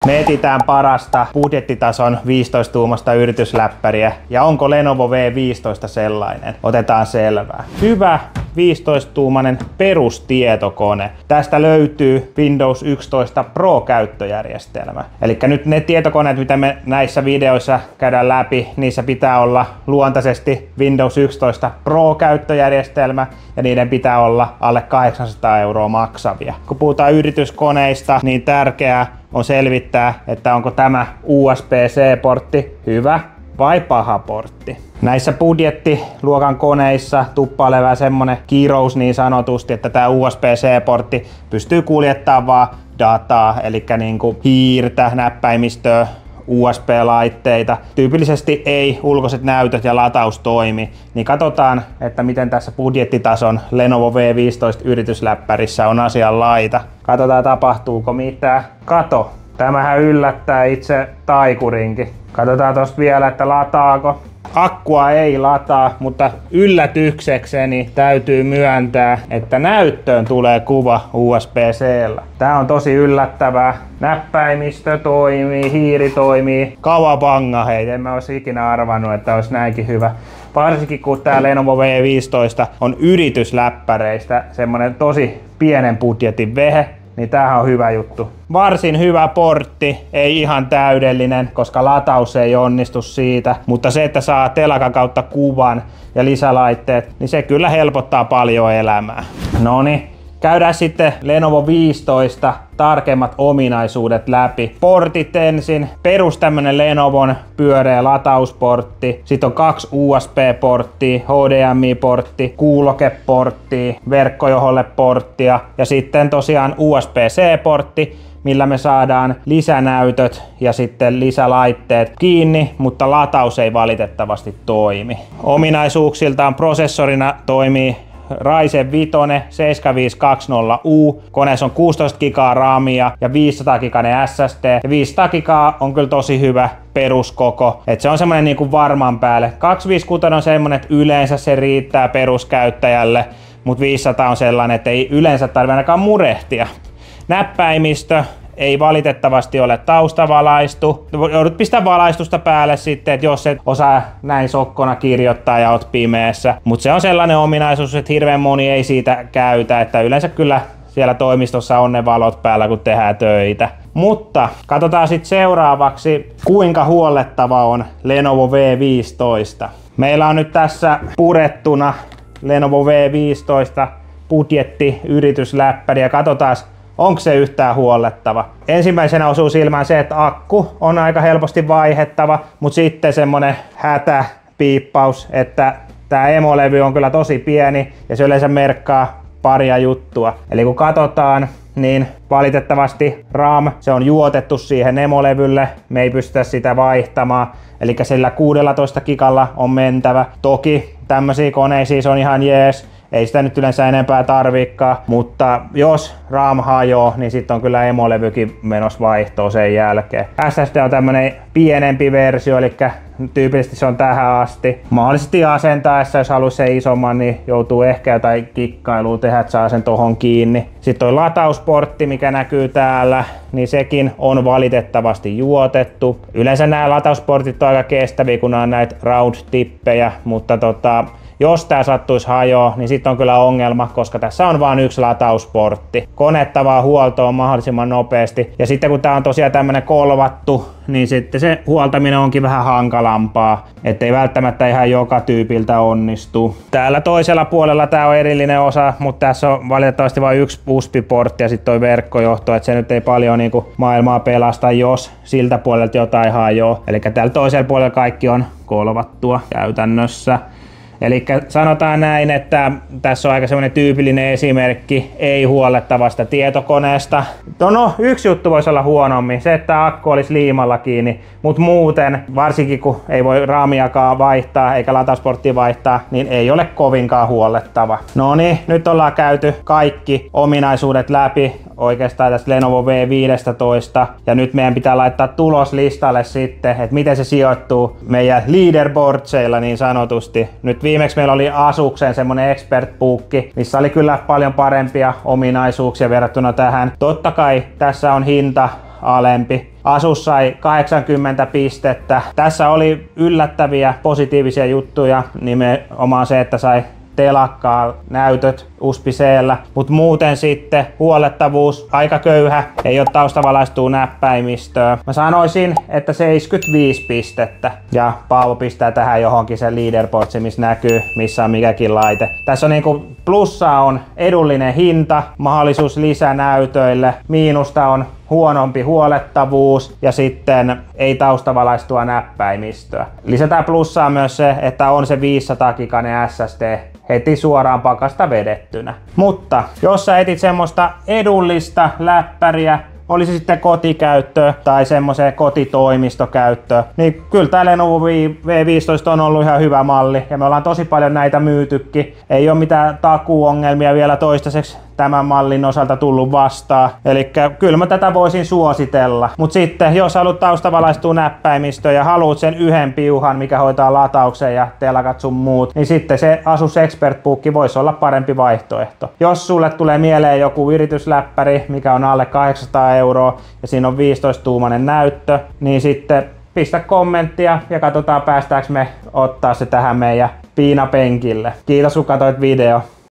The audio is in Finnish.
Me etsitään parasta budjettitason 15-tuumasta yritysläppäriä. Ja onko Lenovo V15 sellainen? Otetaan selvää. Hyvä 15-tuumainen perustietokone. Tästä löytyy Windows 11 Pro-käyttöjärjestelmä. Eli nyt ne tietokoneet, mitä me näissä videoissa käydään läpi, niissä pitää olla luontaisesti Windows 11 Pro-käyttöjärjestelmä ja niiden pitää olla alle 800 € maksavia. Kun puhutaan yrityskoneista, niin tärkeää on selvittää, että onko tämä USB-C-portti hyvä vai paha portti. Näissä budjettiluokan koneissa tuppailee vähän semmonen kirous niin sanotusti, että tämä USB-C-portti pystyy kuljettamaan vaan dataa, eli niinku hiirtä, näppäimistöä, USB-laitteita. Tyypillisesti ei ulkoiset näytöt ja lataus toimi, niin katsotaan, että miten tässä budjettitason Lenovo V15 yritysläppärissä on asian laita. Katsotaan, tapahtuuko mitään. Kato, tämähän yllättää itse taikurinkin. Katsotaan tosta vielä, että lataako. Akkua ei lataa, mutta yllätyksekseni täytyy myöntää, että näyttöön tulee kuva USB-C:llä. Tää on tosi yllättävää. Näppäimistö toimii, hiiri toimii. Kawabanga, hei, en mä olisi ikinä arvannut, että olisi näinkin hyvä. Varsinkin kun tää Lenovo V15 on yritysläppäreistä semmonen tosi pienen budjetin vehe, niin tämähän on hyvä juttu. Varsin hyvä portti, ei ihan täydellinen, koska lataus ei onnistu siitä, mutta se, että saa telakan kautta kuvan ja lisälaitteet, niin se kyllä helpottaa paljon elämää. Noniin, käydään sitten Lenovo 15 tarkemmat ominaisuudet läpi. Portit ensin. Perus tämmönen Lenovon pyöreä latausportti. Sitten on 2 USB-porttia, HDMI-portti, kuulokeporttia, verkkojoholle porttia ja sitten tosiaan USB-C-portti, millä me saadaan lisänäytöt ja sitten lisälaitteet kiinni, mutta lataus ei valitettavasti toimi. Ominaisuuksiltaan prosessorina toimii Ryzen 5 7520U. Koneessa on 16 GB RAMia ja 500 GB SSD. Ja 500 GB on kyllä tosi hyvä peruskoko. Et se on semmonen niinku varman päälle. 256 on semmonen, että yleensä se riittää peruskäyttäjälle, mutta 500 on sellainen, että ei yleensä tarvitse ainakaan murehtia. Näppäimistö ei valitettavasti ole taustavalaistu. Joudut pistää valaistusta päälle sitten, että jos et osaa näin sokkona kirjoittaa ja oot pimeässä. Mutta se on sellainen ominaisuus, että hirveän moni ei siitä käytä, että yleensä kyllä siellä toimistossa on ne valot päällä, kun tehdään töitä. Mutta katsotaan sitten seuraavaksi, kuinka huollettava on Lenovo V15. Meillä on nyt tässä purettuna Lenovo V15 budjetti yritysläppäri ja katsotaan, onko se yhtään huollettava. Ensimmäisenä osuu silmään se, että akku on aika helposti vaihettava, mutta sitten semmonen hätäpiippaus, että tämä emolevy on kyllä tosi pieni ja se yleensä merkkaa paria juttua. Eli kun katsotaan, niin valitettavasti RAM, se on juotettu siihen emolevylle, me ei pystytä sitä vaihtamaan. Eli sillä 16 gigalla on mentävä. Toki tämmöisiä koneisiin se on ihan jees. Ei sitä nyt yleensä enempää tarviikaan, mutta jos RAM hajoaa, niin sitten on kyllä emolevykin menossa vaihtoon sen jälkeen. SSD on tämmönen pienempi versio, eli tyypillisesti se on tähän asti. Mahdollisesti asentaessa, jos haluaisi sen isomman, niin joutuu ehkä jotain kikkailua tehdä, että saa sen tohon kiinni. Sitten toi latausportti, mikä näkyy täällä, niin sekin on valitettavasti juotettu. Yleensä nämä latausportit on aika kestäviä, kun on näitä round-tippejä, mutta jos tää sattuisi hajoa, niin sitten on kyllä ongelma, koska tässä on vain yksi latausportti. Konettavaa huoltoon mahdollisimman nopeasti. Ja sitten kun tää on tosiaan tämmönen kolvattu, niin sitten se huoltaminen onkin vähän hankalampaa. Ettei välttämättä ihan joka tyypiltä onnistu. Täällä toisella puolella tää on erillinen osa, mutta tässä on valitettavasti vain yksi USB-portti ja sitten toi verkkojohto. Että se nyt ei paljon niinku maailmaa pelasta, jos siltä puolelta jotain hajoaa. Eli täällä toisella puolella kaikki on kolvattua käytännössä. Eli sanotaan näin, että tässä on aika semmoinen tyypillinen esimerkki ei-huollettavasta tietokoneesta. No, yksi juttu voisi olla huonommin, se että akku olisi liimalla kiinni, mutta muuten, varsinkin kun ei voi raamiakaan vaihtaa eikä latausporttia vaihtaa, niin ei ole kovinkaan huollettava. No niin, nyt ollaan käyty kaikki ominaisuudet läpi oikeastaan tästä Lenovo V15 ja nyt meidän pitää laittaa tuloslistalle sitten, että miten se sijoittuu meidän leaderboardseilla niin sanotusti. Nyt viimeksi meillä oli Asuksen semmonen expert bookki, missä oli kyllä paljon parempia ominaisuuksia verrattuna tähän. Totta kai tässä on hinta alempi, Asus sai 80 pistettä. Tässä oli yllättäviä positiivisia juttuja, nimenomaan se, että sai telakkaa näytöt USB-C:llä, mutta muuten sitten huollettavuus aika köyhä, ei ole taustavalaistua näppäimistöä. Mä sanoisin, että 75 pistettä ja Paavo pistää tähän johonkin sen leaderboardsi, missä näkyy missä on mikäkin laite. Tässä on niinku plussaa on edullinen hinta, mahdollisuus lisänäytöille, miinusta on huonompi huollettavuus ja sitten ei taustavalaistua näppäimistöä. Lisätään plussaa myös se, että on se 500 giganen SSD heti suoraan pakasta vedettynä. Mutta jos sä etit semmoista edullista läppäriä, oli se sitten kotikäyttöä tai semmoiseen kotitoimistokäyttöön, niin kyllä tää Lenovo V15 on ollut ihan hyvä malli ja me ollaan tosi paljon näitä myytykin. Ei ole mitään takuuongelmia vielä toistaiseksi tämän mallin osalta tullut vastaan. Eli kyllä mä tätä voisin suositella. Mutta sitten jos haluat taustavalaistua näppäimistöä ja haluat sen yhden piuhan, mikä hoitaa latauksen ja telakat sun muut, niin sitten se Asus ExpertBook voisi olla parempi vaihtoehto. Jos sulle tulee mieleen joku viritysläppäri, mikä on alle 800 € ja siinä on 15-tuumainen näyttö, niin sitten pistä kommenttia ja katsotaan päästäänkö me ottaa se tähän meidän piinapenkille. Kiitos kun katsoit video.